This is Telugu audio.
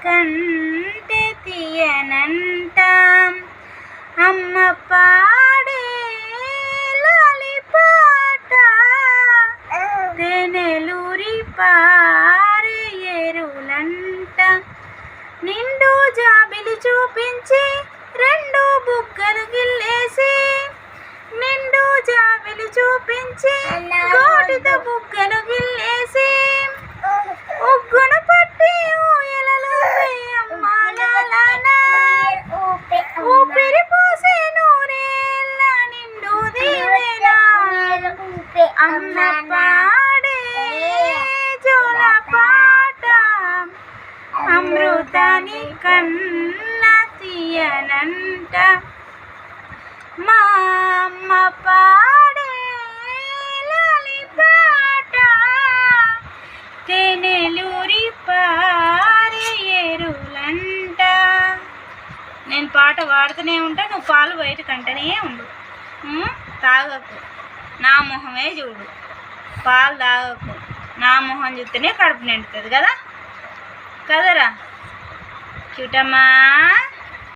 కంటే తీయనంట అమ్మ పాడే లాలి పాట తేనెలూరి పారే ఏరులంట నిండు జాబిలి చూపించి రెండు బుగ్గలు గిల్లేసి నిండు జాబిలి చూపించి గోటితో బుగ్గలు గిల్లేసి ఉగ్గును పట్టి ఊయలలో ఊపిరి పోసే నూరేళ్ళ నిండు దీవెన అమ్మ పాడే జోల పాట అమృతాని కన్నా తీయనంట మా అమ్మ పాడే లాలి పాట తేనెలూరి పారే ఏరులంట. నేను పాట పాడుతూనే ఉంటా, నువ్వు పాలు బయట కంటనే ఉండు. తాగకు, నా మొహమే చూడు. పాలు తాగకు, నా మొహం చూస్తేనే కడుపు నిండుతుంది కదా కదరా క్యూటమ్మా.